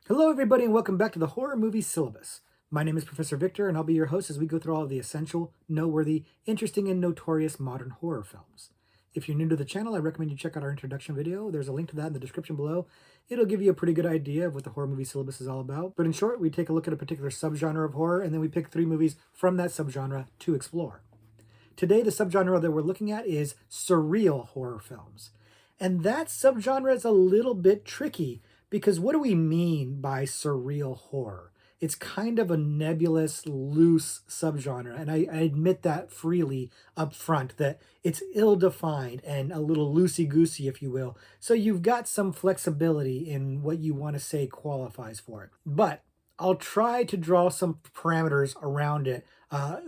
Hello, everybody, and welcome back to the Horror Movie Syllabus. My name is Professor Victor, and I'll be your host as we go through all of the essential, noteworthy, interesting, and notorious modern horror films. If you're new to the channel, I recommend you check out our introduction video. There's a link to that in the description below. It'll give you a pretty good idea of what the Horror Movie Syllabus is all about. But in short, we take a look at a particular subgenre of horror, and then we pick 3 movies from that subgenre to explore. Today, the subgenre that we're looking at is surreal horror films. And that subgenre is a little bit tricky because what do we mean by surreal horror? It's kind of a nebulous, loose subgenre, and I admit that freely up front, that it's ill-defined and a little loosey-goosey, if you will. So you've got some flexibility in what you want to say qualifies for it. But I'll try to draw some parameters around it,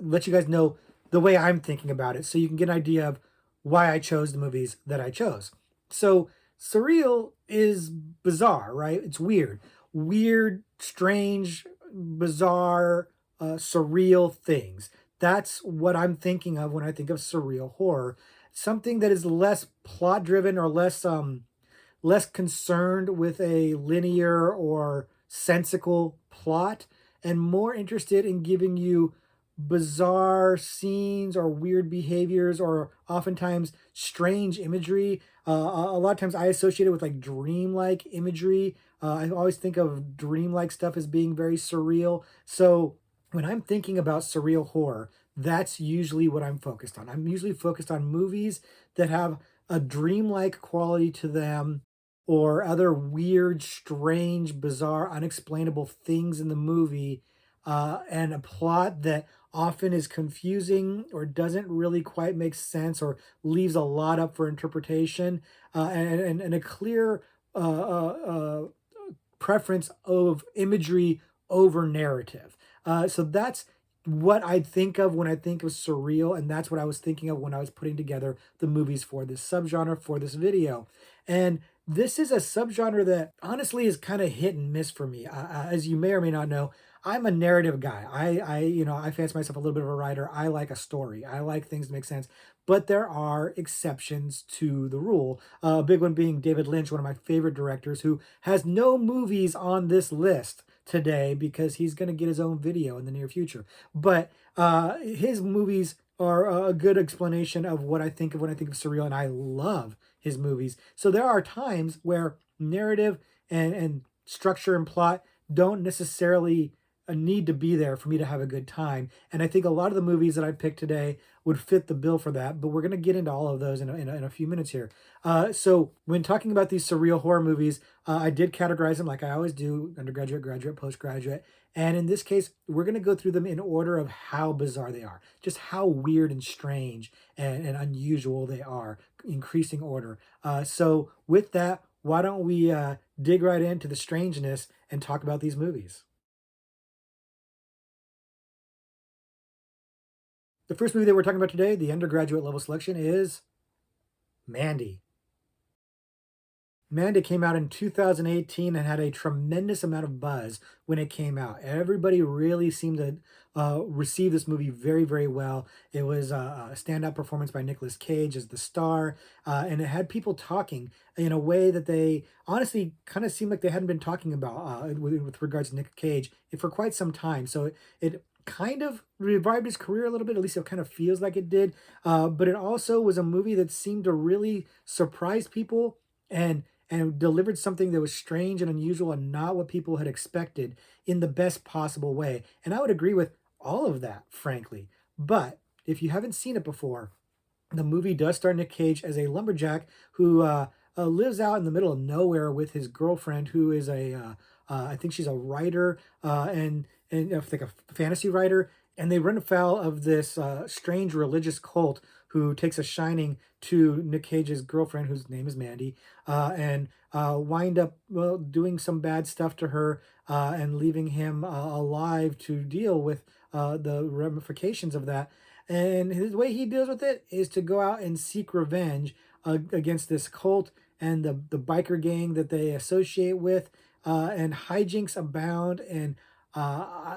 let you guys know the way I'm thinking about it, so you can get an idea of why I chose the movies that I chose. So surreal is bizarre, right? It's weird. Weird, strange, bizarre, surreal things. That's what I'm thinking of when I think of surreal horror. Something that is less plot driven or less concerned with a linear or sensical plot and more interested in giving you bizarre scenes or weird behaviors or oftentimes strange imagery. A lot of times I associate it with like dreamlike imagery. I always think of dreamlike stuff as being very surreal. So when I'm thinking about surreal horror, that's usually what I'm focused on. I'm usually focused on movies that have a dreamlike quality to them or other weird, strange, bizarre, unexplainable things in the movie, and a plot that often is confusing or doesn't really quite make sense or leaves a lot up for interpretation, and a clear preference of imagery over narrative. So that's what I think of when I think of surreal, and that's what I was thinking of when I was putting together the movies for this subgenre for this video. And this is a subgenre that honestly is kind of hit and miss for me. As you may or may not know, I'm a narrative guy. I fancy myself a little bit of a writer. I like a story. I like things to make sense. But there are exceptions to the rule. A big one being David Lynch, one of my favorite directors, who has no movies on this list today because he's going to get his own video in the near future. But his movies are a good explanation of what I think of when I think of surreal, and I love his movies. So there are times where narrative and structure and plot don't necessarily need to be there for me to have a good time. And I think a lot of the movies that I picked today would fit the bill for that. But we're going to get into all of those in a few minutes here. So when talking about these surreal horror movies, I did categorize them like I always do: undergraduate, graduate, postgraduate. And in this case, we're going to go through them in order of how bizarre they are, just how weird and strange and unusual they are, increasing order. So with that, why don't we dig right into the strangeness and talk about these movies? The first movie that we're talking about today, the undergraduate level selection, is Mandy. Mandy came out in 2018 and had a tremendous amount of buzz when it came out. Everybody really seemed to receive this movie very, very well. It was a standout performance by Nicolas Cage as the star, and it had people talking in a way that they honestly kind of seemed like they hadn't been talking about with regards to Nick Cage for quite some time. So it kind of revived his career a little bit, at least it kind of feels like it did. But it also was a movie that seemed to really surprise people and delivered something that was strange and unusual and not what people had expected in the best possible way. And I would agree with all of that, frankly. But if you haven't seen it before, the movie does star Nick Cage as a lumberjack who lives out in the middle of nowhere with his girlfriend, who is I think she's a writer, and I think a fantasy writer, and they run afoul of this strange religious cult who takes a shining to Nick Cage's girlfriend, whose name is Mandy, and wind up, well, doing some bad stuff to her and leaving him alive to deal with the ramifications of that. And his way he deals with it is to go out and seek revenge against this cult and the biker gang that they associate with, and hijinks abound, and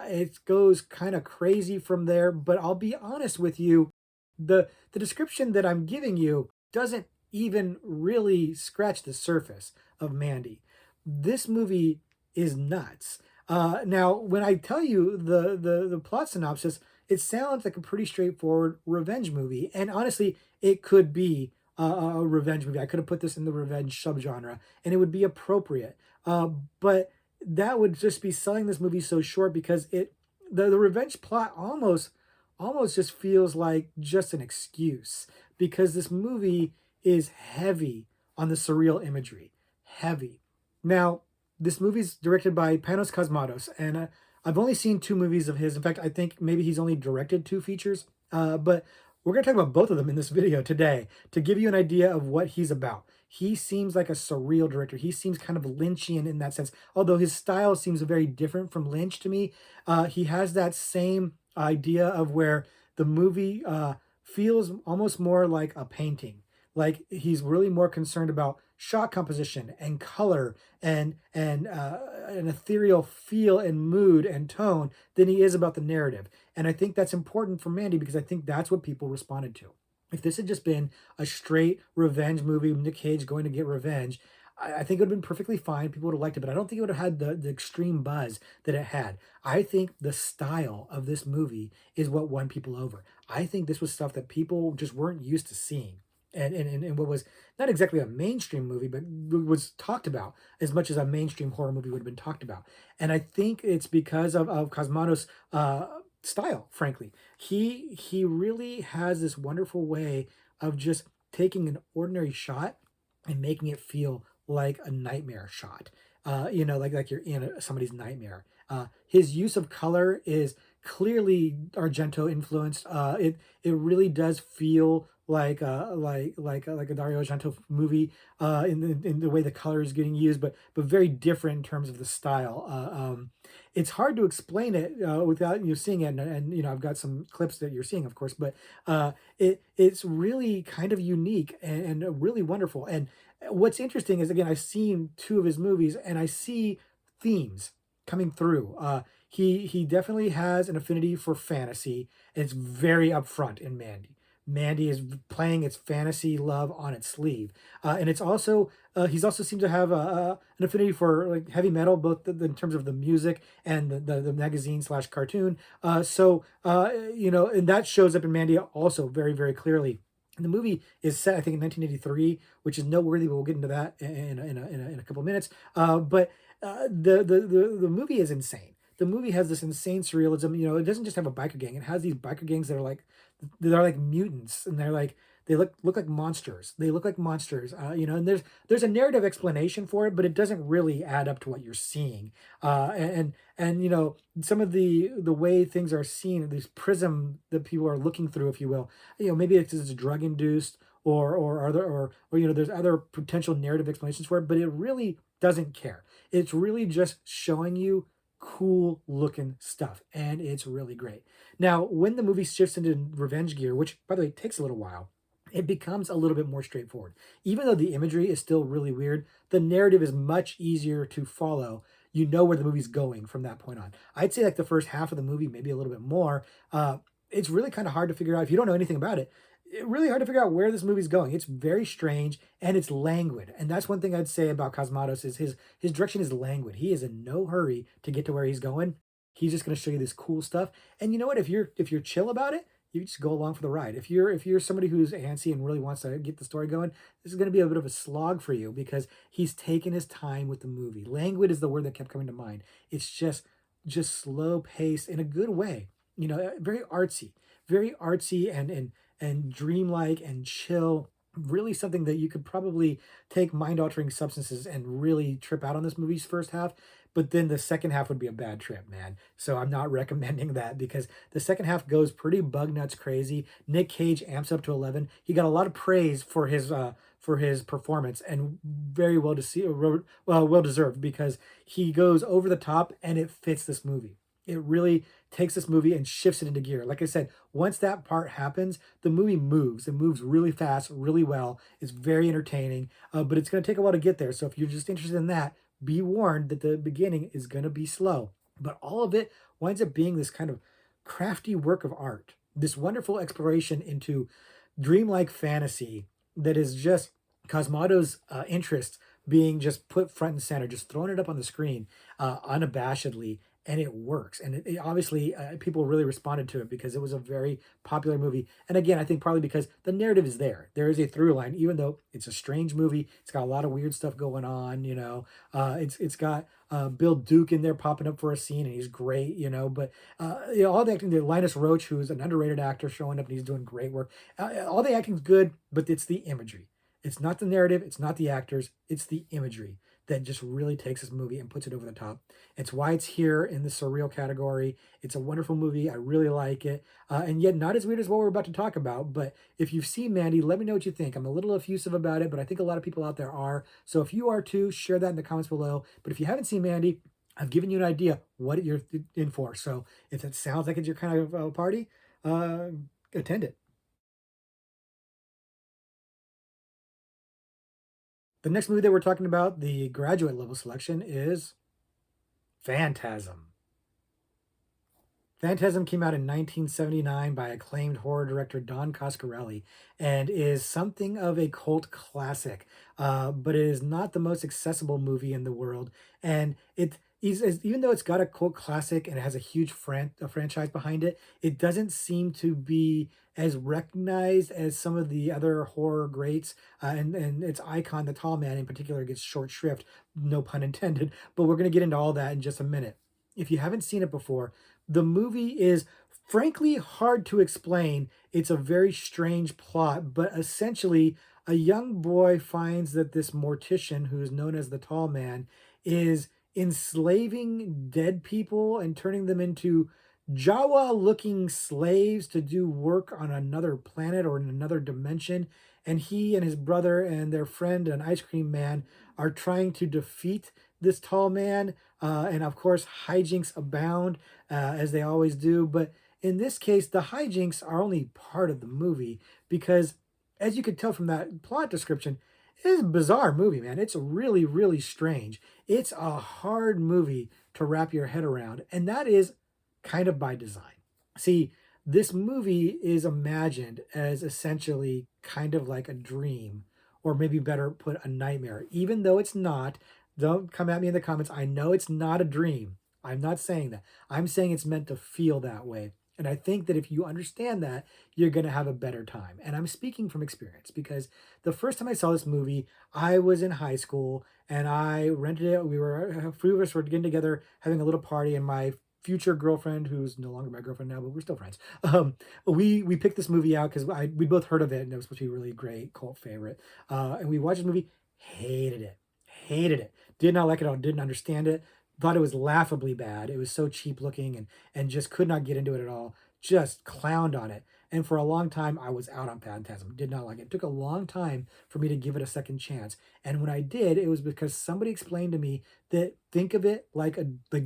it goes kind of crazy from there. But I'll be honest with you, the description that I'm giving you doesn't even really scratch the surface of Mandy. This movie is nuts. Now, when I tell you the plot synopsis, it sounds like a pretty straightforward revenge movie, and honestly, it could be a revenge movie. I could have put this in the revenge subgenre, and it would be appropriate. But that would just be selling this movie so short because the revenge plot almost just feels like just an excuse because this movie is heavy on the surreal imagery. Heavy. Now, this movie's directed by Panos Cosmatos, and I've only seen two movies of his. In fact, I think maybe he's only directed two features. But we're going to talk about both of them in this video today to give you an idea of what he's about. He seems like a surreal director. He seems kind of Lynchian in that sense, although his style seems very different from Lynch to me. He has that same idea of where the movie feels almost more like a painting. Like he's really more concerned about shot composition and color and an ethereal feel and mood and tone than he is about the narrative. And I think that's important for Mandy because I think that's what people responded to. If this had just been a straight revenge movie, Nick Cage going to get revenge, I think it would have been perfectly fine. People would have liked it, but I don't think it would have had the extreme buzz that it had. I think the style of this movie is what won people over. I think this was stuff that people just weren't used to seeing. And what was not exactly a mainstream movie, but was talked about as much as a mainstream horror movie would have been talked about. And I think it's because of Cosmatos' style, frankly. He really has this wonderful way of just taking an ordinary shot and making it feel like a nightmare shot. Like you're in somebody's nightmare. His use of color is clearly Argento influenced. It really does feel like a Dario Argento movie in the way the color is getting used, but very different in terms of the style. It's hard to explain it without you seeing it, and I've got some clips that you're seeing, of course, but it's really kind of unique and really wonderful. And what's interesting is again I've seen two of his movies, and I see themes coming through. He definitely has an affinity for fantasy, and it's very upfront in Mandy. Mandy is playing its fantasy love on its sleeve, and it's also he's also seemed to have an affinity for like heavy metal, both in terms of the music and the magazine slash cartoon. And that shows up in Mandy also very very clearly. And the movie is set, I think, in 1983, which is noteworthy, but we'll get into that in a couple of minutes. The movie is insane. The movie has this insane surrealism. It doesn't just have a biker gang. It has these biker gangs that are like mutants, and they look like monsters. They look like monsters. And there's a narrative explanation for it, but it doesn't really add up to what you're seeing. And some of the way things are seen, this prism that people are looking through, if you will, maybe it's drug induced or there's other potential narrative explanations for it, but it really doesn't care. It's really just showing you cool looking stuff, and it's really great. Now, when the movie shifts into revenge gear, which by the way takes a little while, it becomes a little bit more straightforward. Even though the imagery is still really weird, the narrative is much easier to follow. You know where the movie's going from that point on. I'd say like the first half of the movie, maybe a little bit more. It's really kind of hard to figure out if you don't know anything about it. It's really hard to figure out where this movie's going. It's very strange and it's languid. And that's one thing I'd say about Cosmatos is his direction is languid. He is in no hurry to get to where he's going. He's just going to show you this cool stuff. And you know what? If you're chill about it, you just go along for the ride. If you're somebody who's antsy and really wants to get the story going, this is going to be a bit of a slog for you because he's taken his time with the movie. Languid is the word that kept coming to mind. It's just slow paced in a good way. Very artsy and dreamlike and chill. Really something that you could probably take mind-altering substances and really trip out on this movie's first half. But then the second half would be a bad trip, man. So I'm not recommending that because the second half goes pretty bug nuts crazy. Nick Cage amps up to 11. He got a lot of praise for his performance, and very well deserved because he goes over the top and it fits this movie. It really takes this movie and shifts it into gear. Like I said, once that part happens, the movie moves. It moves really fast, really well. It's very entertaining, but it's going to take a while to get there. So if you're just interested in that, be warned that the beginning is going to be slow. But all of it winds up being this kind of crafty work of art, this wonderful exploration into dreamlike fantasy that is just Cosmatos' interest being just put front and center, just throwing it up on the screen unabashedly, and it works. And it obviously people really responded to it because it was a very popular movie. And again, I think probably because the narrative is there. There is a through line, even though it's a strange movie. It's got a lot of weird stuff going on. It's got Bill Duke in there popping up for a scene, and he's great. But all the acting, the Linus Roach, who's an underrated actor, showing up and he's doing great work. All the acting's good, but it's the imagery. It's not the narrative. It's not the actors. It's the imagery that just really takes this movie and puts it over the top. It's why it's here in the surreal category. It's a wonderful movie. I really like it. And yet not as weird as what we're about to talk about. But if you've seen Mandy, let me know what you think. I'm a little effusive about it, but I think a lot of people out there are. So if you are too, share that in the comments below. But if you haven't seen Mandy, I've given you an idea what you're in for. So if it sounds like it's your kind of party, attend it. The next movie that we're talking about, the graduate level selection, is Phantasm. Phantasm came out in 1979 by acclaimed horror director Don Coscarelli and is something of a cult classic, but it is not the most accessible movie in the world. And even though it's got a cult classic and it has a huge franchise behind it, it doesn't seem to be as recognized as some of the other horror greats. And its icon, the tall man in particular, gets short shrift, no pun intended. But we're going to get into all that in just a minute. If you haven't seen it before, the movie is frankly hard to explain. It's a very strange plot, but essentially, a young boy finds that this mortician, who is known as the Tall Man, is enslaving dead people and turning them into Jawa looking slaves to do work on another planet or in another dimension. And he and his brother and their friend, an ice cream man, are trying to defeat this tall man. And of course, hijinks abound, as they always do. But in this case, the hijinks are only part of the movie because, as you could tell from that plot description, it is a bizarre movie, man. It's really, really strange. It's a hard movie to wrap your head around, and that is kind of by design. See, this movie is imagined as essentially kind of like a dream, or maybe better put, a nightmare, even though it's not. Don't come at me in the comments. I know it's not a dream. I'm not saying that. I'm saying it's meant to feel that way. And I think that if you understand that, you're going to have a better time. And I'm speaking from experience because the first time I saw this movie, I was in high school and I rented it. A few of us were getting together, having a little party, and my future girlfriend, who's no longer my girlfriend now, but we're still friends. We picked this movie out because we both heard of it and it was supposed to be a really great cult favorite. And we watched the movie, hated it, did not like it at all, didn't understand it, thought it was laughably bad. It was so cheap looking and just could not get into it at all. Just clowned on it. And for a long time, I was out on Phantasm. Did not like it. It took a long time for me to give it a second chance. And when I did, it was because somebody explained to me that think of it like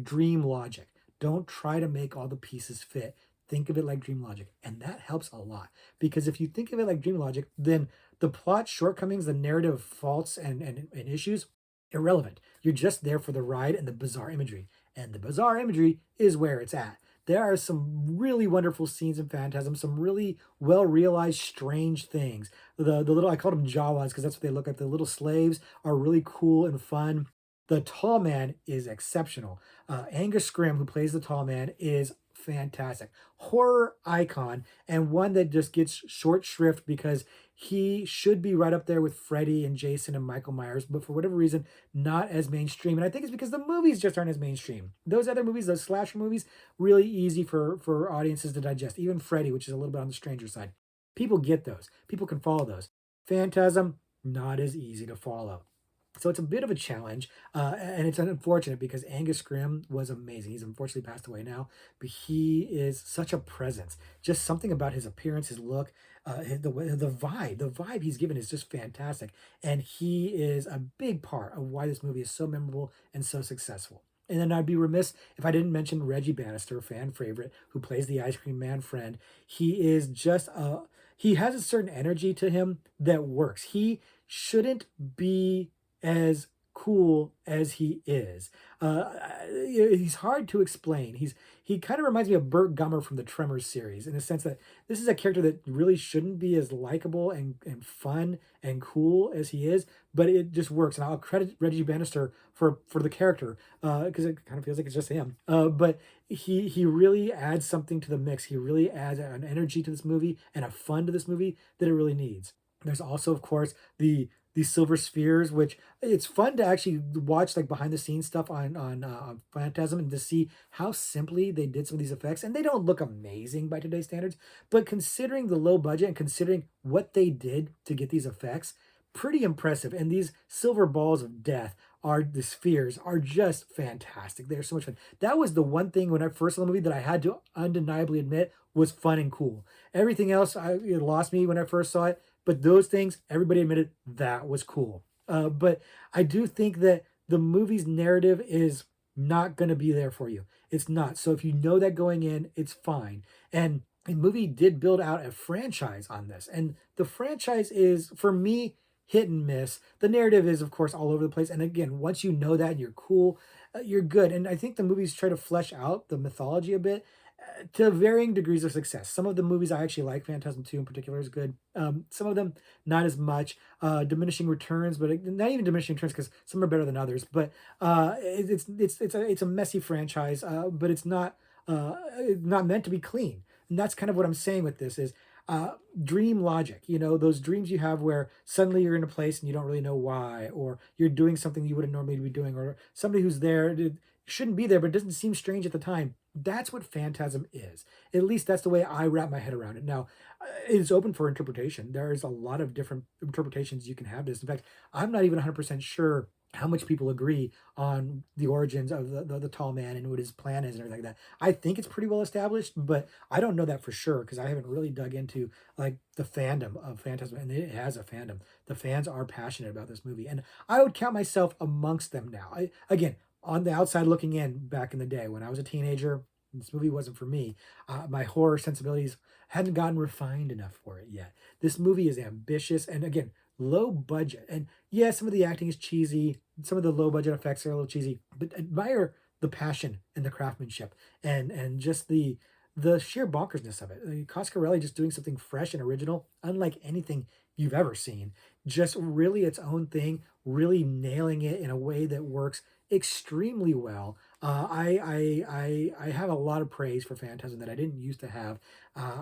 dream logic. Don't try to make all the pieces fit. Think of it like dream logic. And that helps a lot. Because if you think of it like dream logic, then the plot shortcomings, the narrative faults and issues, irrelevant. You're just there for the ride and the bizarre imagery. And the bizarre imagery is where it's at. There are some really wonderful scenes in Phantasm, some really well realized, strange things. The little, I called them Jawas because that's what they look like. The little slaves are really cool and fun. The tall man is exceptional. Angus Scrimm, who plays the tall man, is fantastic. Horror icon, and one that just gets short shrift because he should be right up there with Freddy and Jason and Michael Myers, but for whatever reason, not as mainstream. And I think it's because the movies just aren't as mainstream. Those other movies, those slasher movies, really easy for audiences to digest. Even Freddy, which is a little bit on the stranger side. People get those. People can follow those. Phantasm, not as easy to follow. So it's a bit of a challenge, and it's unfortunate because Angus Scrimm was amazing. He's unfortunately passed away now, but he is such a presence. Just something about his appearance, his look, the vibe he's given is just fantastic. And he is a big part of why this movie is so memorable and so successful. And then I'd be remiss if I didn't mention Reggie Bannister, fan favorite, who plays the ice cream man friend. He is just he has a certain energy to him that works. He shouldn't be as cool as he is. He's hard to explain. He kind of reminds me of Burt Gummer from the Tremors series in the sense that this is a character that really shouldn't be as likable and fun and cool as he is, but it just works. And I'll credit Reggie Bannister for the character because it kind of feels like it's just him. But he really adds something to the mix. He really adds an energy to this movie and a fun to this movie that it really needs. There's also, of course, these silver spheres, which it's fun to actually watch like behind the scenes stuff on Phantasm and to see how simply they did some of these effects. And they don't look amazing by today's standards, but considering the low budget and considering what they did to get these effects, pretty impressive. And these silver balls of death are the spheres are just fantastic. They're so much fun. That was the one thing when I first saw the movie that I had to undeniably admit was fun and cool. Everything else, it lost me when I first saw it. But those things, everybody admitted that was cool. But I do think that the movie's narrative is not going to be there for you. It's not. So if you know that going in, it's fine. And the movie did build out a franchise on this. And the franchise is, for me, hit and miss. The narrative is, of course, all over the place. And again, once you know that, you're cool, you're good. And I think the movies try to flesh out the mythology a bit to varying degrees of success. Some of the movies I actually like, Phantasm 2 in particular is good. Some of them not as much. Diminishing returns, but not even diminishing returns because some are better than others. But it's a messy franchise, but it's not meant to be clean. And that's kind of what I'm saying with this is dream logic. You know, those dreams you have where suddenly you're in a place and you don't really know why, or you're doing something you wouldn't normally be doing, or somebody who's there shouldn't be there, but it doesn't seem strange at the time. That's what Phantasm is. At least that's the way I wrap my head around it. Now, it's open for interpretation. There's a lot of different interpretations you can have this. In fact, I'm not even 100% sure how much people agree on the origins of the tall man and what his plan is and everything like that. I think it's pretty well established, but I don't know that for sure because I haven't really dug into like the fandom of Phantasm, and it has a fandom. The fans are passionate about this movie, and I would count myself amongst them now. Again, on the outside looking in back in the day when I was a teenager, this movie wasn't for me. My horror sensibilities hadn't gotten refined enough for it yet. This movie is ambitious and again, low budget. And yeah, some of the acting is cheesy. Some of the low budget effects are a little cheesy, but admire the passion and the craftsmanship and just the sheer bonkersness of it. Coscarelli just doing something fresh and original, unlike anything you've ever seen. Just really its own thing, really nailing it in a way that works extremely well. I have a lot of praise for Phantasm that I didn't used to have.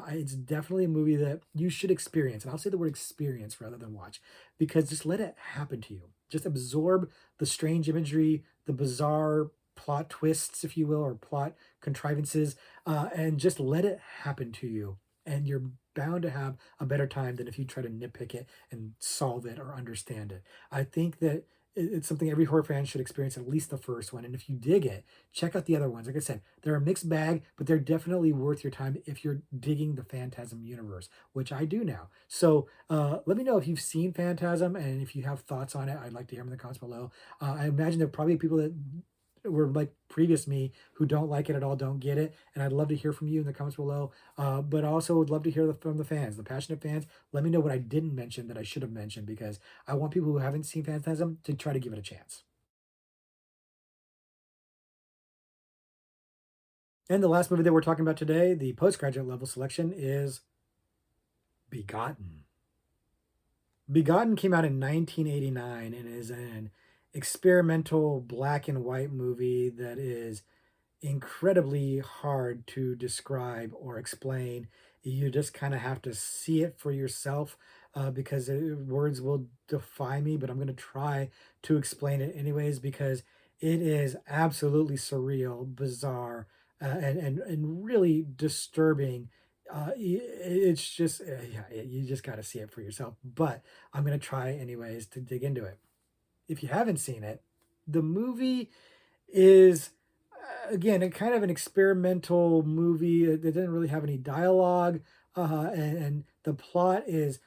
It's definitely a movie that you should experience, and I'll say the word experience rather than watch, because just let it happen to you. Just absorb the strange imagery, the bizarre plot twists, if you will, or plot contrivances, and just let it happen to you. And you're bound to have a better time than if you try to nitpick it and solve it or understand it. I think that it's something every horror fan should experience at least the first one. And if you dig it, check out the other ones. Like I said, they're a mixed bag, but they're definitely worth your time if you're digging the Phantasm universe, which I do now. So let me know if you've seen Phantasm and if you have thoughts on it. I'd like to hear them in the comments below. I imagine there are probably people that were like previous me who don't like it at all, don't get it, and I'd love to hear from you in the comments below. But also would love to hear from the fans, the passionate fans. Let me know what I didn't mention that I should have mentioned because I want people who haven't seen Phantasm to try to give it a chance. And the last movie that we're talking about today, the postgraduate level selection, is Begotten. Begotten came out in 1989 and is an experimental black and white movie that is incredibly hard to describe or explain. You just kind of have to see it for yourself because words will defy me, but I'm going to try to explain it anyways because it is absolutely surreal, bizarre, and really disturbing. It's just, yeah, you just got to see it for yourself. But I'm going to try anyways to dig into it. If you haven't seen it, the movie is again a kind of an experimental movie that doesn't really have any dialogue, and the plot is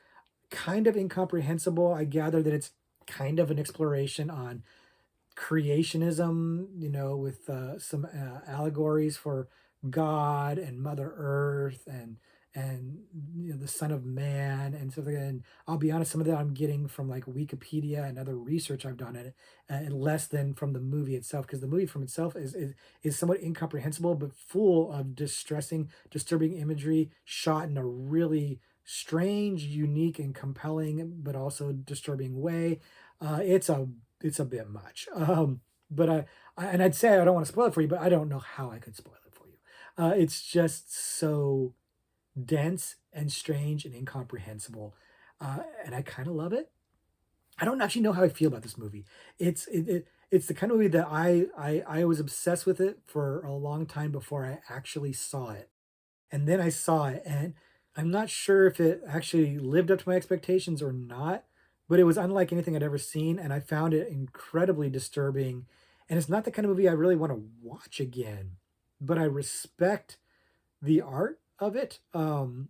kind of incomprehensible. I gather that it's kind of an exploration on creationism, you know, with some allegories for God and Mother Earth and the Son of Man and stuff like that. And I'll be honest, some of that I'm getting from like Wikipedia and other research I've done in it, and less than from the movie itself, because the movie from itself is somewhat incomprehensible, but full of distressing, disturbing imagery, shot in a really strange, unique, and compelling, but also disturbing way. It's a bit much. And I'd say I don't want to spoil it for you, but I don't know how I could spoil it for you. It's just so dense and strange and incomprehensible, and I kind of love it. I don't actually know how I feel about this movie. It's the kind of movie that I was obsessed with it for a long time before I actually saw it, and then I saw it, and I'm not sure if it actually lived up to my expectations or not, but it was unlike anything I'd ever seen, and I found it incredibly disturbing. And it's not the kind of movie I really want to watch again, but I respect the art of it,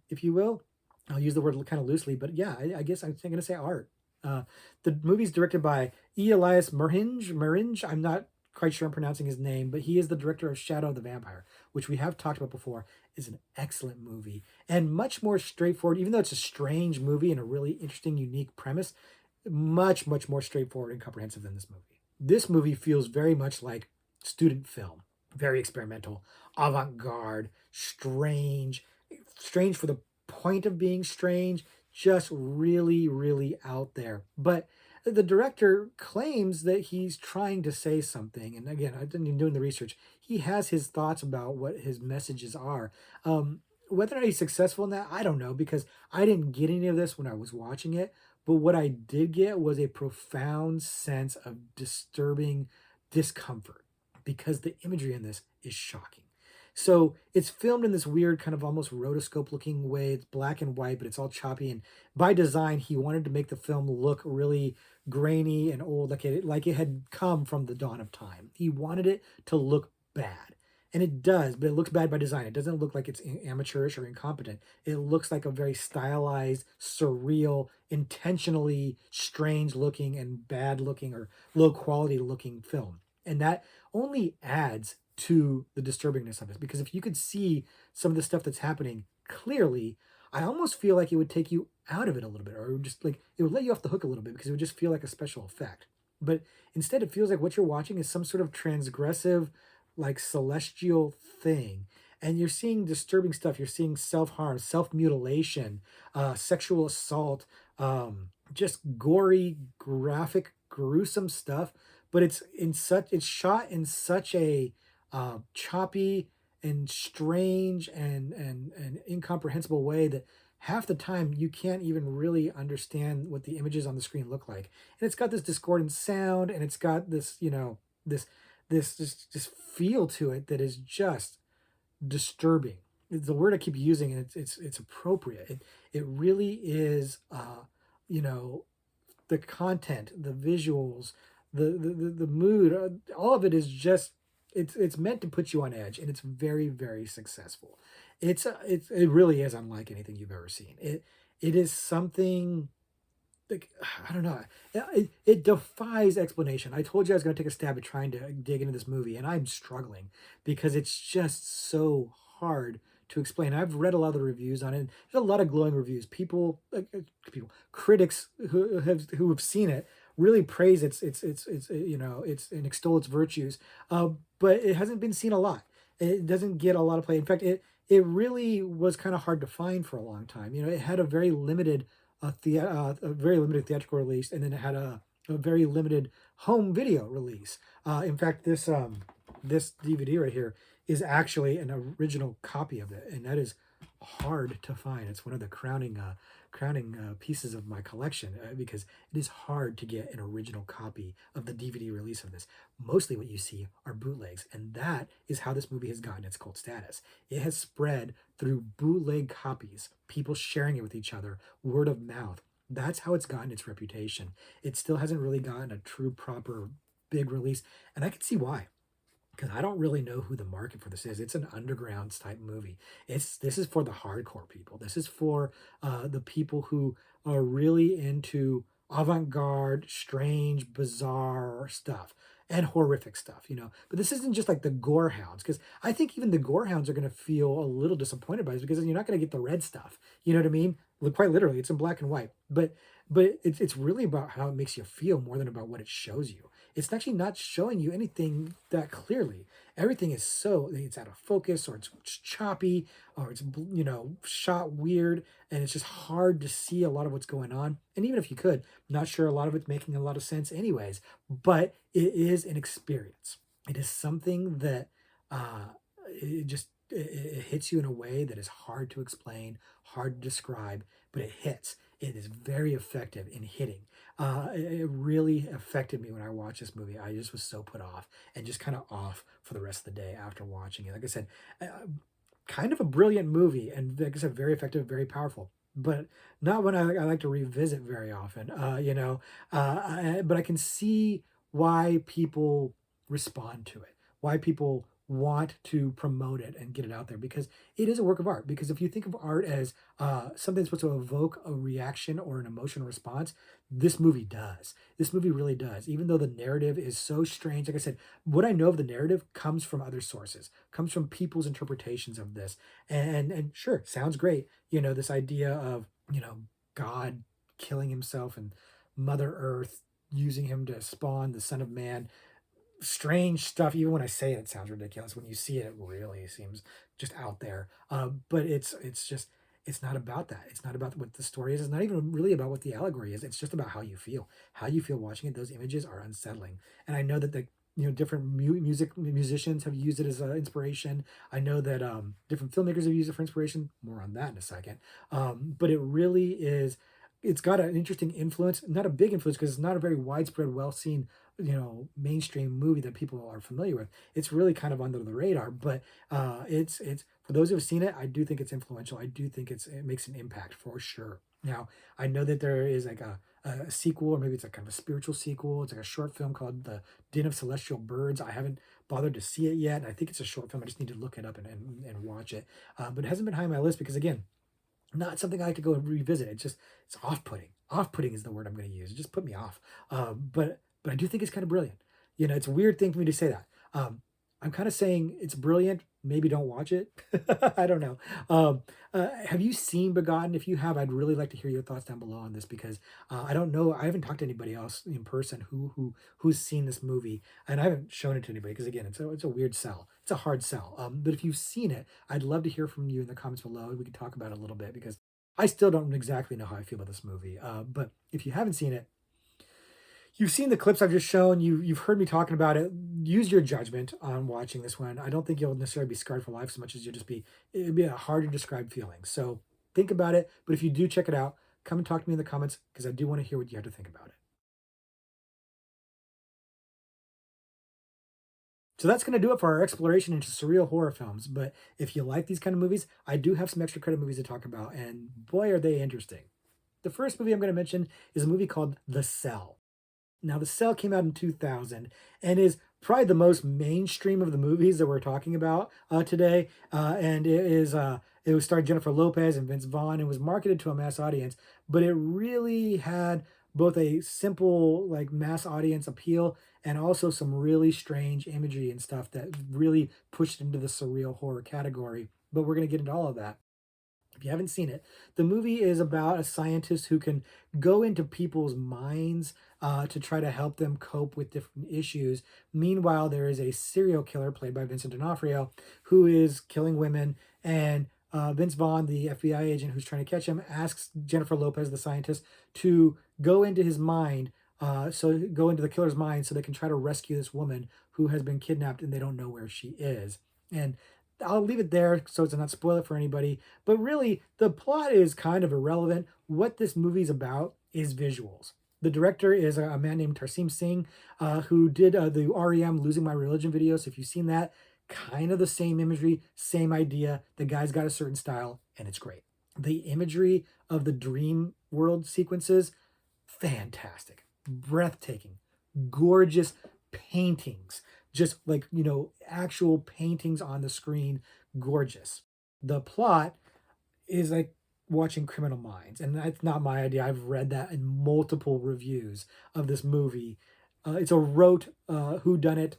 if you will. I'll use the word kind of loosely, but yeah, I guess I'm going to say art. Uh, the movie's directed by E. Elias Meringe. I'm not quite sure I'm pronouncing his name, but he is the director of Shadow of the Vampire, which we have talked about before, is an excellent movie and much more straightforward, even though it's a strange movie and a really interesting, unique premise, much more straightforward and comprehensive than this movie. This movie feels very much like student film, very experimental, avant-garde, strange for the point of being strange, just really out there. But the director claims that he's trying to say something. And again, I've been doing the research. He has his thoughts about what his messages are. Whether or not he's successful in that, I don't know, because I didn't get any of this when I was watching it. But what I did get was a profound sense of disturbing discomfort, because the imagery in this is shocking. So it's filmed in this weird kind of almost rotoscope looking way. It's black and white, but it's all choppy. And by design, he wanted to make the film look really grainy and old, like it had come from the dawn of time. He wanted it to look bad. And it does, but it looks bad by design. It doesn't look like it's amateurish or incompetent. It looks like a very stylized, surreal, intentionally strange looking and bad looking or low quality looking film. And that only adds to the disturbingness of it, because if you could see some of the stuff that's happening clearly, I almost feel like it would take you out of it a little bit, or it would just like it would let you off the hook a little bit, because it would just feel like a special effect. But instead, it feels like what you're watching is some sort of transgressive, like celestial thing. And you're seeing disturbing stuff. You're seeing self-harm, self-mutilation, sexual assault, just gory, graphic, gruesome stuff. But it's shot in such a choppy and strange and incomprehensible way that half the time you can't even really understand what the images on the screen look like. And it's got this discordant sound, and it's got this, this this feel to it that is just disturbing. It's the word I keep using, and it's appropriate. It really is, you know, the content, the visuals, the mood, all of it is just it's meant to put you on edge, and it's very successful. It really is unlike anything you've ever seen. It is something like, I don't know. It defies explanation. I told you I was going to take a stab at trying to dig into this movie, and I'm struggling because it's just so hard to explain. I've read a lot of the reviews on it. There's a lot of glowing reviews. Critics who have seen it really praise its and extol its virtues. But it hasn't been seen a lot. It doesn't get a lot of play. In fact, it really was kind of hard to find for a long time. It had a very limited theatrical release, and then it had a very limited home video release. In fact, this DVD right here is actually an original copy of it, and that is hard to find. It's one of the crowning pieces of my collection, because it is hard to get an original copy of the DVD release of this. Mostly what you see are bootlegs, and that is how this movie has gotten its cult status. It has spread through bootleg copies, people sharing it with each other, word of mouth. That's how it's gotten its reputation. It still hasn't really gotten a true, proper, big release, and I can see why, because I don't really know who the market for this is. It's an underground type movie. This is for the hardcore people. This is for the people who are really into avant-garde, strange, bizarre stuff. and horrific stuff, you know. But this isn't just like the gore hounds, because I think even the gore hounds are going to feel a little disappointed by this because you're not going to get the red stuff. You know what I mean? Quite literally, it's in black and white. But it's really about how it makes you feel more than about what it shows you. It's actually not showing you anything that clearly. Everything is so it's out of focus, or it's choppy, or it's shot weird, and it's just hard to see a lot of what's going on. And even if you could, not sure a lot of it's making a lot of sense anyways. But it is an experience. It is something that it hits you in a way that is hard to explain, hard to describe, but it hits. It is very effective in hitting. It really affected me when I watched this movie. I just was so put off and just kind of off for the rest of the day after watching it. Like I said, uh, kind of a brilliant movie, and like I said, very effective, very powerful. But not one I like to revisit very often. But I can see why people respond to it, why people want to promote it and get it out there, because it is a work of art. Because if you think of art as something that's supposed to evoke a reaction or an emotional response, this movie does. This movie really does. Even though the narrative is so strange, like I said, what I know of the narrative comes from other sources, comes from people's interpretations of this. And sure, sounds great. You know, this idea of, God killing himself and Mother Earth using him to spawn the Son of Man. Strange stuff. Even when I say it, it sounds ridiculous. When you see it, it really seems just out there. But it's just it's not about that. It's not about what the story is. It's not even really about what the allegory is. It's just about how you feel. How you feel watching it. Those images are unsettling, and I know that the different musicians have used it as inspiration. I know that different filmmakers have used it for inspiration. More on that in a second. But it really is. It's got an interesting influence, not a big influence because it's not a very widespread, well seen, mainstream movie that people are familiar with. It's really kind of under the radar, but it's for those who have seen it, I do think it's influential. I do think it makes an impact for sure. Now, I know that there is like a sequel, or maybe it's like kind of a spiritual sequel. It's like a short film called The Den of Celestial Birds. I haven't bothered to see it yet. I think it's a short film. I just need to look it up and watch it. But it hasn't been high on my list because, again, not something I like to go and revisit. It's off-putting. Off-putting is the word I'm going to use. It just put me off. But I do think it's kind of brilliant. It's a weird thing for me to say that. I'm kind of saying it's brilliant. Maybe don't watch it. I don't know. Have you seen Begotten? If you have, I'd really like to hear your thoughts down below on this, because I don't know. I haven't talked to anybody else in person who's seen this movie, and I haven't shown it to anybody because, again, it's a weird sell. It's a hard sell. But if you've seen it, I'd love to hear from you in the comments below. We could talk about it a little bit, because I still don't exactly know how I feel about this movie. But if you haven't seen it, you've seen the clips I've just shown. You've heard me talking about it. Use your judgment on watching this one. I don't think you'll necessarily be scarred for life so much as you'll just be. It'll be a hard to describe feeling. So think about it. But if you do check it out, come and talk to me in the comments, because I do want to hear what you have to think about it. So that's going to do it for our exploration into surreal horror films. But if you like these kind of movies, I do have some extra credit movies to talk about, and boy, are they interesting. The first movie I'm going to mention is a movie called The Cell. Now, The Cell came out in 2000 and is probably the most mainstream of the movies that we're talking about today. And it was starring Jennifer Lopez and Vince Vaughn, and was marketed to a mass audience, but it really had both a simple like mass audience appeal and also some really strange imagery and stuff that really pushed into the surreal horror category. But we're going to get into all of that. If you haven't seen it, the movie is about a scientist who can go into people's minds to try to help them cope with different issues. Meanwhile, there is a serial killer played by Vincent D'Onofrio who is killing women, and Vince Vaughn, the FBI agent who's trying to catch him, asks Jennifer Lopez, the scientist, to go into his mind. So go into the killer's mind so they can try to rescue this woman who has been kidnapped and they don't know where she is. And I'll leave it there so as to not spoil it for anybody. But really, the plot is kind of irrelevant. What this movie's about is visuals. The director is a man named Tarsim Singh, who did the REM Losing My Religion video. So if you've seen that, kind of the same imagery, same idea. The guy's got a certain style, and it's great. The imagery of the dream world sequences, fantastic, breathtaking, gorgeous paintings, just like, actual paintings on the screen, gorgeous. The plot is like watching Criminal Minds, and that's not my idea. I've read that in multiple reviews of this movie. it's a rote whodunit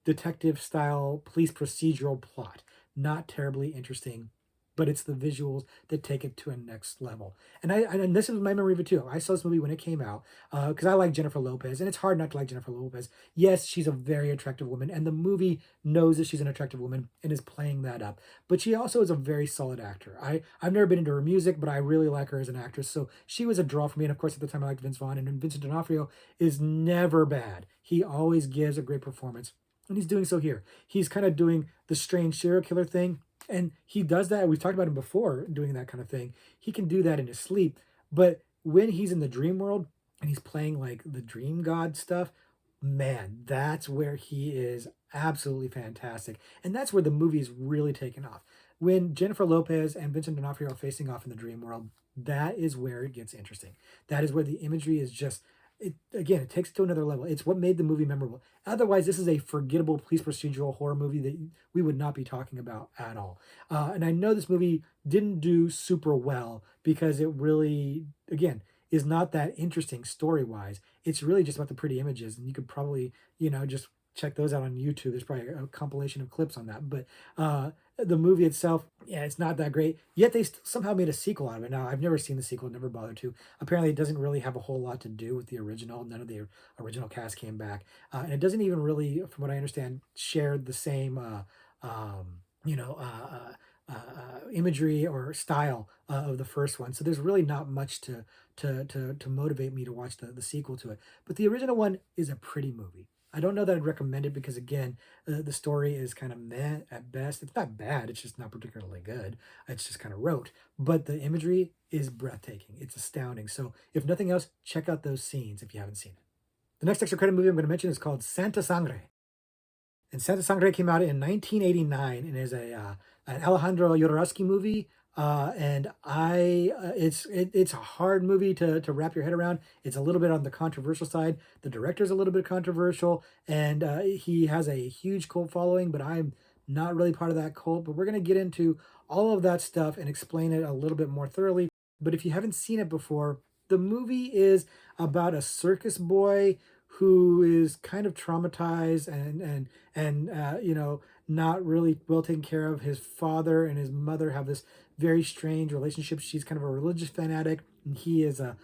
detective style police procedural plot. Not terribly interesting, but it's the visuals that take it to a next level. And this is my memory of it too. I saw this movie when it came out because I like Jennifer Lopez, and it's hard not to like Jennifer Lopez. Yes, she's a very attractive woman, and the movie knows that she's an attractive woman and is playing that up. But she also is a very solid actor. I've never been into her music, but I really like her as an actress. So she was a draw for me. And of course, at the time, I liked Vince Vaughn, and Vincent D'Onofrio is never bad. He always gives a great performance. And he's doing so here. He's kind of doing the strange serial killer thing. And he does that. We've talked about him before doing that kind of thing. He can do that in his sleep. But when he's in the dream world and he's playing like the dream god stuff, man, that's where he is absolutely fantastic. And that's where the movie is really taken off. When Jennifer Lopez and Vincent D'Onofrio are facing off in the dream world, that is where it gets interesting. That is where the imagery is just again, it takes it to another level. It's what made the movie memorable. Otherwise, this is a forgettable police procedural horror movie that we would not be talking about at all. And I know this movie didn't do super well because it really, again, is not that interesting story wise. It's really just about the pretty images, and you could probably, just check those out on YouTube. There's probably a compilation of clips on that. But the movie itself, yeah, it's not that great. Yet they somehow made a sequel out of it. Now, I've never seen the sequel, never bothered to. Apparently, it doesn't really have a whole lot to do with the original. None of the original cast came back. And it doesn't even really, from what I understand, share the same, you know, imagery or style of the first one. So there's really not much to motivate me to watch the sequel to it. But the original one is a pretty movie. I don't know that I'd recommend it because again, the story is kind of meh at best. It's not bad. It's just not particularly good. It's just kind of rote. But the imagery is breathtaking. It's astounding. So if nothing else, check out those scenes if you haven't seen it. The next extra credit movie I'm going to mention is called Santa Sangre. And Santa Sangre came out in 1989 and is an Alejandro Jodorowsky movie. And it's a hard movie to wrap your head around. It's a little bit on the controversial side. The director's a little bit controversial, and he has a huge cult following. But I'm not really part of that cult. But we're gonna get into all of that stuff and explain it a little bit more thoroughly. But if you haven't seen it before, the movie is about a circus boy who is kind of traumatized and not really well taken care of. His father and his mother have this very strange relationship. She's kind of a religious fanatic, and he is a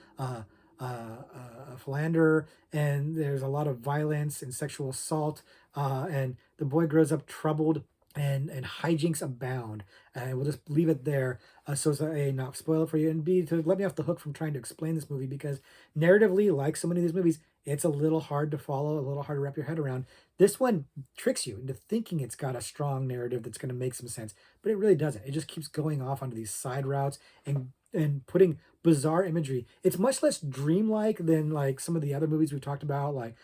philanderer, and there's a lot of violence and sexual assault. And the boy grows up troubled, and hijinks abound. And we'll just leave it there. So as A, not spoil it for you, and B, to let me off the hook from trying to explain this movie, because narratively, like so many of these movies, it's a little hard to follow, a little hard to wrap your head around. This one tricks you into thinking it's got a strong narrative that's going to make some sense, but it really doesn't. It just keeps going off onto these side routes and putting bizarre imagery. It's much less dreamlike than like some of the other movies we've talked about, like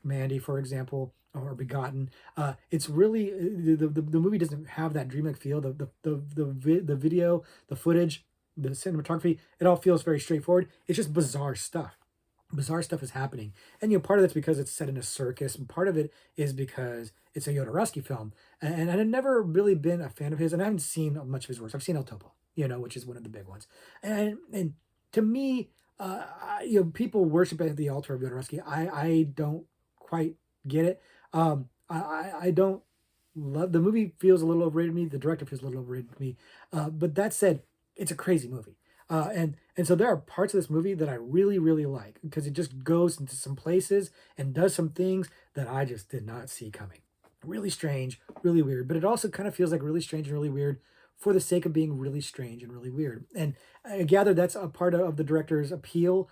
Mandy, for example, or Begotten. It's really the movie doesn't have that dreamlike feel. The video, the footage, the cinematography, it all feels very straightforward. It's just bizarre stuff. Bizarre stuff is happening, and part of that's because it's set in a circus, and part of it is because it's a Jodorowsky film. And I've never really been a fan of his, and I haven't seen much of his works. I've seen El Topo, which is one of the big ones, and to me, people worship at the altar of Jodorowsky. I don't quite get it. I don't love the movie. Feels a little overrated to me. The director feels a little overrated to me. But that said, it's a crazy movie. And so there are parts of this movie that I really, really like because it just goes into some places and does some things that I just did not see coming. Really strange, really weird, but it also kind of feels like really strange and really weird for the sake of being really strange and really weird. And I gather that's a part of the director's appeal.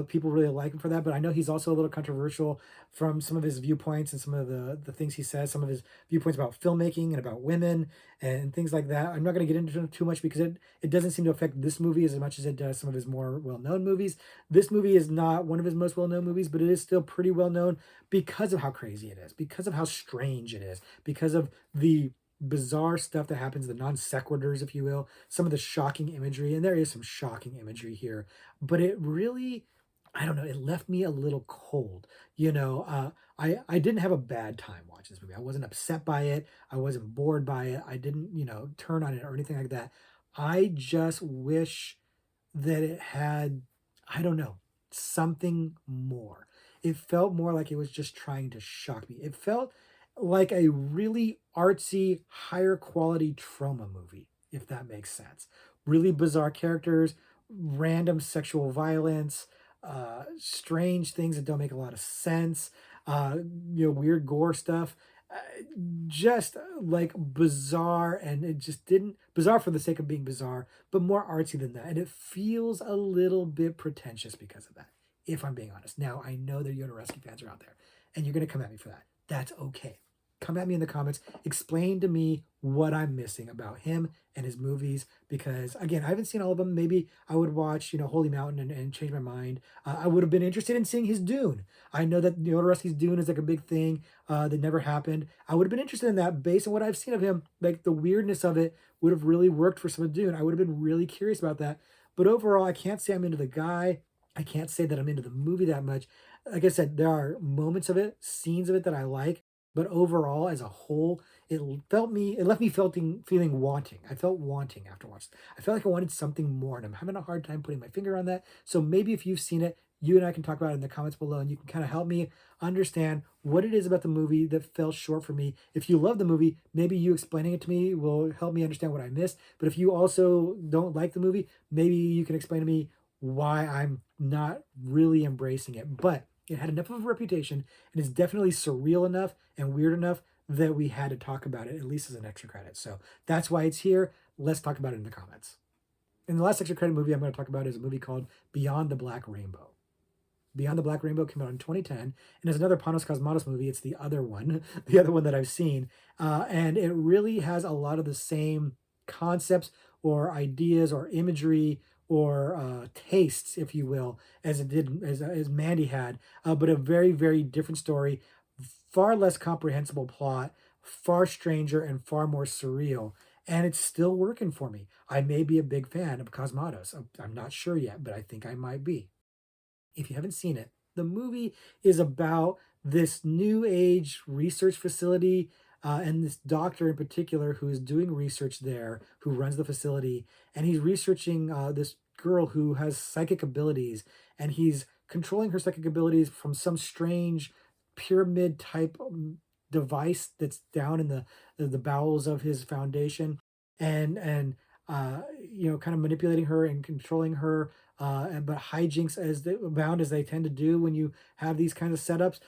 People really like him for that, but I know he's also a little controversial from some of his viewpoints and some of the things he says, some of his viewpoints about filmmaking and about women and things like that. I'm not going to get into too much because it doesn't seem to affect this movie as much as it does some of his more well-known movies. This movie is not one of his most well-known movies, but it is still pretty well-known because of how crazy it is, because of how strange it is, because of the bizarre stuff that happens, the non sequiturs, if you will, some of the shocking imagery, and there is some shocking imagery here, but it really, I don't know, it left me a little cold. I didn't have a bad time watching this movie. I wasn't upset by it. I wasn't bored by it. I didn't, turn on it or anything like that. I just wish that it had, I don't know, something more. It felt more like it was just trying to shock me. It felt like a really artsy, higher quality trauma movie, if that makes sense. Really bizarre characters, random sexual violence, strange things that don't make a lot of sense, uh, weird gore stuff. Uh, just like bizarre, and it just didn't bizarre for the sake of being bizarre, but more artsy than that. And it feels a little bit pretentious because of that, if I'm being honest. Now, I know that Yoda Rescue fans are out there, and you're going to come at me for that. That's okay. Come at me in the comments. Explain to me what I'm missing about him and his movies, because again, I haven't seen all of them. Maybe I would watch, Holy Mountain and change my mind. I would have been interested in seeing his Dune. I know that Yoda Rescue's Dune is like a big thing that never happened. I would have been interested in that based on what I've seen of him. Like the weirdness of it would have really worked for some of Dune. I would have been really curious about that. But overall, I can't say I'm into the guy. I can't say that I'm into the movie that much. Like I said, there are moments of it, scenes of it that I like, but overall, as a whole, it left me feeling wanting. I felt wanting afterwards. I felt like I wanted something more, and I'm having a hard time putting my finger on that. So maybe if you've seen it, you and I can talk about it in the comments below, and you can kind of help me understand what it is about the movie that fell short for me. If you love the movie, maybe you explaining it to me will help me understand what I missed. But if you also don't like the movie, maybe you can explain to me why I'm not really embracing it. But it had enough of a reputation, and it's definitely surreal enough and weird enough that we had to talk about it, at least as an extra credit. So that's why it's here. Let's talk about it in the comments. And the last extra credit movie I'm going to talk about is a movie called Beyond the Black Rainbow. Beyond the Black Rainbow came out in 2010, and it's another Panos Cosmatos movie. It's the other one, the other one that I've seen, and it really has a lot of the same concepts or ideas or imagery or tastes, if you will, as it did as Mandy had, but a very very different story, far less comprehensible plot, far stranger and far more surreal. And it's still working for me. I may be a big fan of Cosmatos. I'm not sure yet, but I think I might be. If you haven't seen it, the movie is about this new age research facility and this doctor in particular who is doing research there, who runs the facility, and he's researching this girl who has psychic abilities, and he's controlling her psychic abilities from some strange pyramid type device that's down in the bowels of his foundation, and kind of manipulating her and controlling her, but hijinks as they abound, as they tend to do when you have these kinds of setups.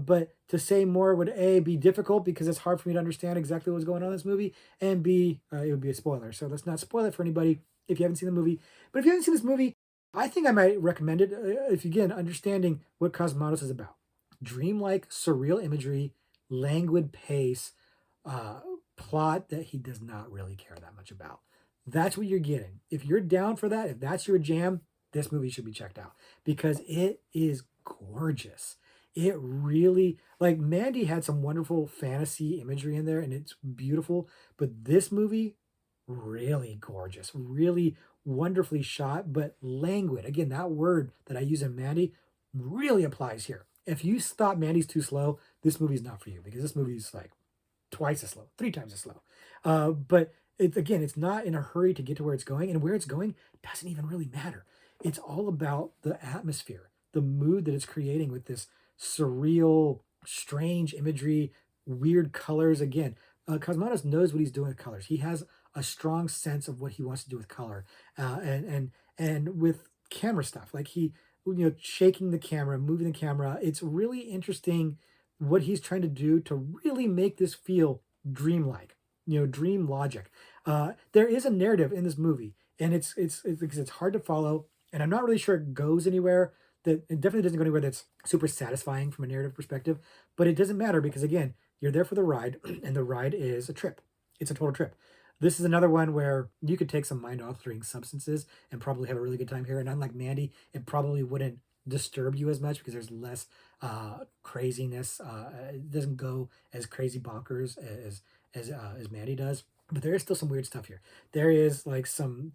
But to say more would A, be difficult because it's hard for me to understand exactly what's going on in this movie, and B, it would be a spoiler. So let's not spoil it for anybody if you haven't seen the movie. But if you haven't seen this movie, I think I might recommend it if, again, understanding what Cosmatos is about. Dreamlike, surreal imagery, languid pace, uh, plot that he does not really care that much about. That's what you're getting. If you're down for that, if that's your jam, this movie should be checked out because it is gorgeous. It really, like Mandy had some wonderful fantasy imagery in there and it's beautiful, but this movie, really gorgeous, really wonderfully shot, but languid. Again, that word that I use in Mandy really applies here. If you thought Mandy's too slow, this movie's not for you because this movie's like twice as slow, three times as slow. But it's not in a hurry to get to where it's going, and where it's going doesn't even really matter. It's all about the atmosphere, the mood that it's creating with this surreal, strange imagery, weird colors. Again, Cosmatos knows what he's doing with colors. He has a strong sense of what he wants to do with color, and with camera stuff. Like shaking the camera, moving the camera. It's really interesting what he's trying to do to really make this feel dreamlike, dream logic. There is a narrative in this movie, and it's hard to follow, and I'm not really sure it goes anywhere. That it definitely doesn't go anywhere that's super satisfying from a narrative perspective, but it doesn't matter because again, you're there for the ride, and the ride is a trip. It's a total trip. This is another one where you could take some mind-altering substances and probably have a really good time here. And unlike Mandy, it probably wouldn't disturb you as much because there's less craziness. It doesn't go as crazy bonkers as Mandy does. But there is still some weird stuff here. There is like some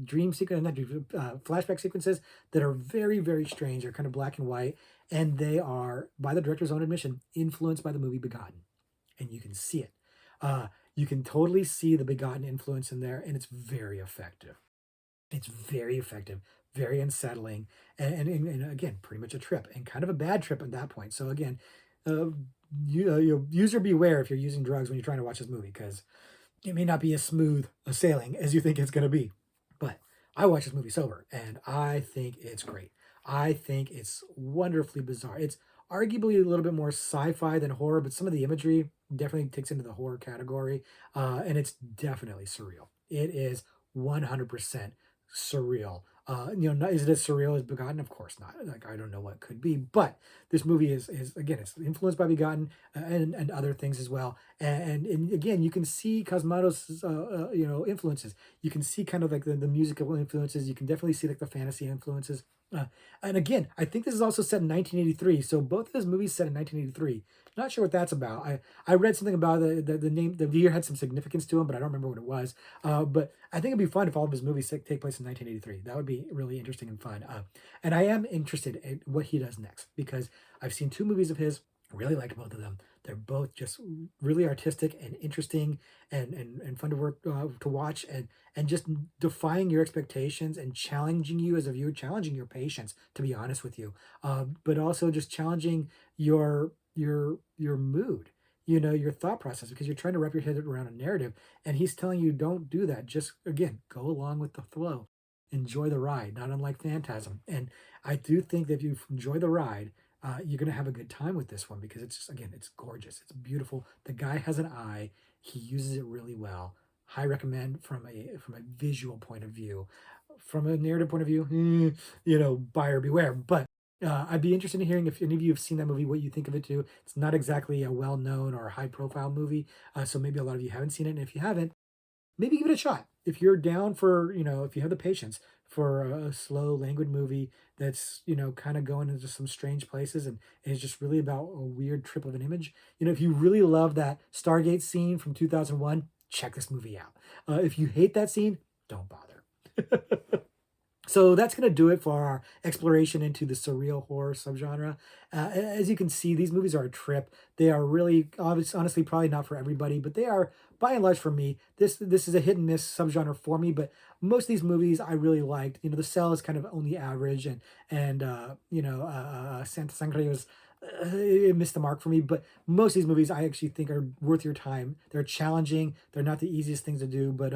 dream sequence, not dream, flashback sequences that are very very strange. They're kind of black and white, and they are, by the director's own admission, influenced by the movie Begotten, and you can see it. You can totally see the Begotten influence in there, and it's very effective. It's very effective, very unsettling, and again, pretty much a trip, and kind of a bad trip at that point. So again, uh, user beware if you're using drugs when you're trying to watch this movie, because it may not be as smooth a sailing as you think it's going to be. But I watched this movie sober, and I think it's great. I think it's wonderfully bizarre. It's arguably a little bit more sci-fi than horror, but some of the imagery definitely takes into the horror category, and it's definitely surreal. It is 100% surreal. Is it as surreal as Begotten? Of course not. Like, I don't know what it could be, but this movie is again, it's influenced by Begotten, and other things as well. And again, you can see Cosmatos' influences. You can see kind of like the musical influences. You can definitely see like the fantasy influences. And again, I think this is also set in 1983. So both of his movies set in 1983. Not sure what that's about. I read something about the name. The year had some significance to him, but I don't remember what it was. But I think it'd be fun if all of his movies take place in 1983. That would be really interesting and fun. And I am interested in what he does next, because I've seen two movies of his. Really liked both of them. They're both just really artistic and interesting, and fun to work to watch, and just defying your expectations and challenging you as a viewer, challenging your patience, to be honest with you, but also just challenging your mood, your thought process, because you're trying to wrap your head around a narrative, and he's telling you don't do that. Just again, go along with the flow, enjoy the ride, not unlike Phantasm. And I do think that if you enjoy the ride, you're going to have a good time with this one, because it's just, again, it's gorgeous. It's beautiful. The guy has an eye. He uses it really well. High recommend from a visual point of view. From a narrative point of view, buyer beware. But I'd be interested in hearing if any of you have seen that movie, what you think of it too. It's not exactly a well-known or high-profile movie, so maybe a lot of you haven't seen it. And if you haven't, maybe give it a shot. If you're down for, if you have the patience for a slow, languid movie that's, kind of going into some strange places, and it's just really about a weird trip of an image. If you really love that Stargate scene from 2001, check this movie out. If you hate that scene, don't bother. So that's going to do it for our exploration into the surreal horror subgenre. As you can see, these movies are a trip. They are really, honestly, probably not for everybody, but they are, by and large, for me. This is a hit and miss subgenre for me, but most of these movies I really liked. The Cell is kind of only average, and Santa Sangre was, it missed the mark for me. But most of these movies I actually think are worth your time. They're challenging. They're not the easiest things to do, but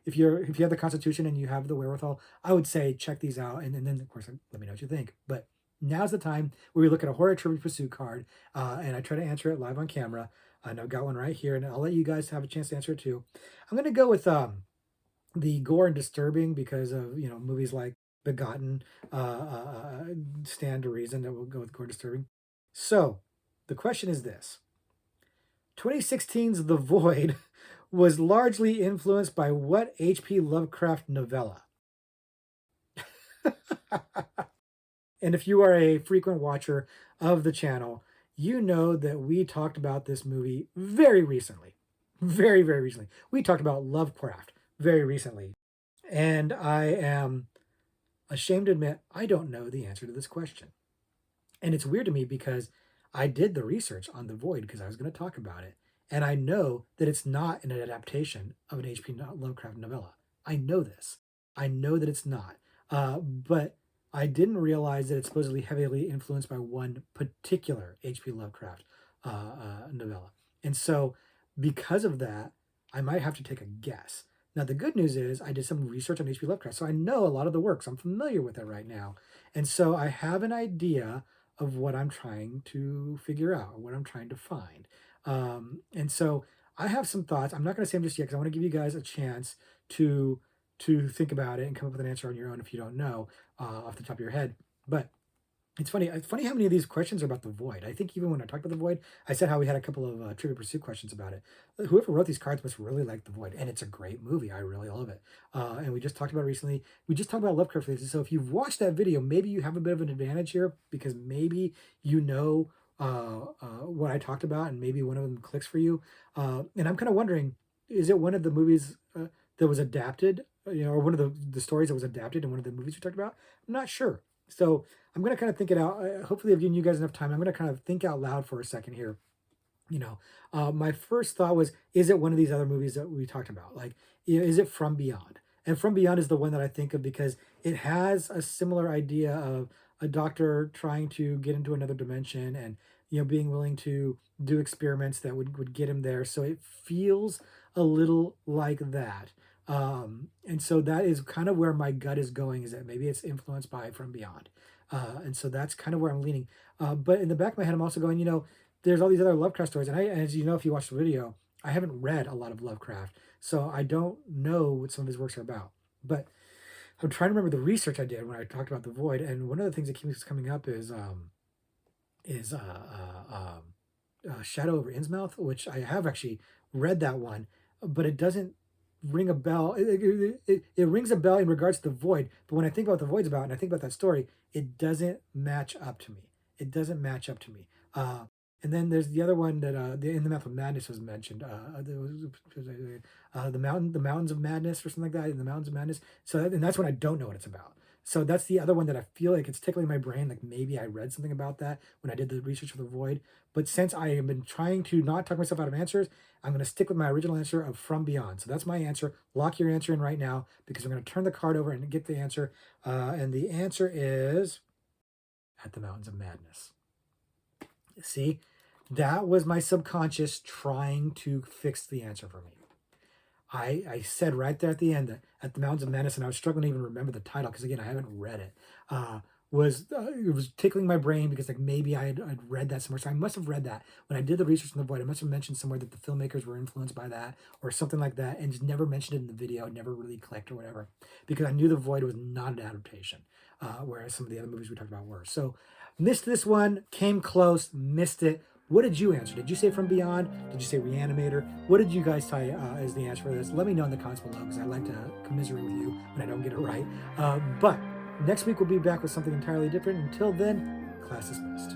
if you have the constitution and you have the wherewithal, I would say check these out, and then of course let me know what you think. But now's the time where we look at a horror trivia pursuit card, and I try to answer it live on camera. And I've got one right here, and I'll let you guys have a chance to answer it too. I'm gonna go with the gore and disturbing, because of movies like Begotten stand to reason that we'll go with gore disturbing. So the question is this: 2016's The Void was largely influenced by what H.P. Lovecraft novella? And if you are a frequent watcher of the channel, you know that we talked about this movie very recently. Very, very recently. We talked about Lovecraft very recently. And I am ashamed to admit I don't know the answer to this question. And it's weird to me, because I did the research on The Void because I was going to talk about it. And I know that it's not an adaptation of an H.P. Lovecraft novella. I know this. I know that it's not. But I didn't realize that it's supposedly heavily influenced by one particular H.P. Lovecraft novella. And so, because of that, I might have to take a guess. Now, the good news is I did some research on H.P. Lovecraft, so I know a lot of the works. I'm familiar with it right now. And so I have an idea of what I'm trying to figure out, what I'm trying to find. And so I have some thoughts. I'm not going to say them just yet, because I want to give you guys a chance to think about it and come up with an answer on your own if you don't know off the top of your head. But it's funny. It's funny how many of these questions are about The Void. I think even when I talked about The Void, I said how we had a couple of Trivia Pursuit questions about it. Whoever wrote these cards must really like The Void, and it's a great movie. I really love it. And we just talked about it recently. We just talked about Lovecraft Faces. So if you've watched that video, maybe you have a bit of an advantage here, because maybe you know what I talked about, and maybe one of them clicks for you. And I'm kind of wondering, is it one of the movies that was adapted, or one of the stories that was adapted in one of the movies we talked about? I'm not sure. So I'm going to kind of think it out. Hopefully I've given you guys enough time. I'm going to kind of think out loud for a second here. My first thought was, is it one of these other movies that we talked about? Like, is it From Beyond? And From Beyond is the one that I think of, because it has a similar idea of a doctor trying to get into another dimension and being willing to do experiments that would get him there. So it feels a little like that. And so that is kind of where my gut is going, is that maybe it's influenced by From Beyond. And so that's kind of where I'm leaning. But in the back of my head, I'm also going, there's all these other Lovecraft stories. And as you know, if you watch the video, I haven't read a lot of Lovecraft. So I don't know what some of his works are about. But I'm trying to remember the research I did when I talked about the void. And one of the things that keeps coming up is Shadow over Innsmouth, which I have actually read that one, but it doesn't ring a bell. It rings a bell in regards to the void, but when I think about what the void's about and I think about that story, it doesn't match up to me. It doesn't match up to me. And then there's the other one that the In the Mouth of Madness was mentioned. The Mountains of Madness or something like that. In the Mountains of Madness. So and that's one I don't know what it's about. So that's the other one that I feel like it's tickling my brain. Like maybe I read something about that when I did the research for the void. But since I have been trying to not talk myself out of answers, I'm going to stick with my original answer of From Beyond. So that's my answer. Lock your answer in right now because I'm going to turn the card over and get the answer. And the answer is At the Mountains of Madness. See, that was my subconscious trying to fix the answer for me. I said right there at the end that At the Mountains of Madness, and I was struggling to even remember the title because again I haven't read it. It was tickling my brain because like maybe I'd read that somewhere. So I must have read that when I did the research on the void. I must have mentioned somewhere that the filmmakers were influenced by that or something like that, and just never mentioned it in the video. Never really clicked or whatever because I knew the void was not an adaptation, whereas some of the other movies we talked about were. So missed this one, came close, missed it. What did you answer? Did you say From Beyond? Did you say Reanimator? What did you guys tie as the answer for this? Let me know in the comments below because I like to commiserate with you when I don't get it right. But next week we'll be back with something entirely different. Until then, class dismissed.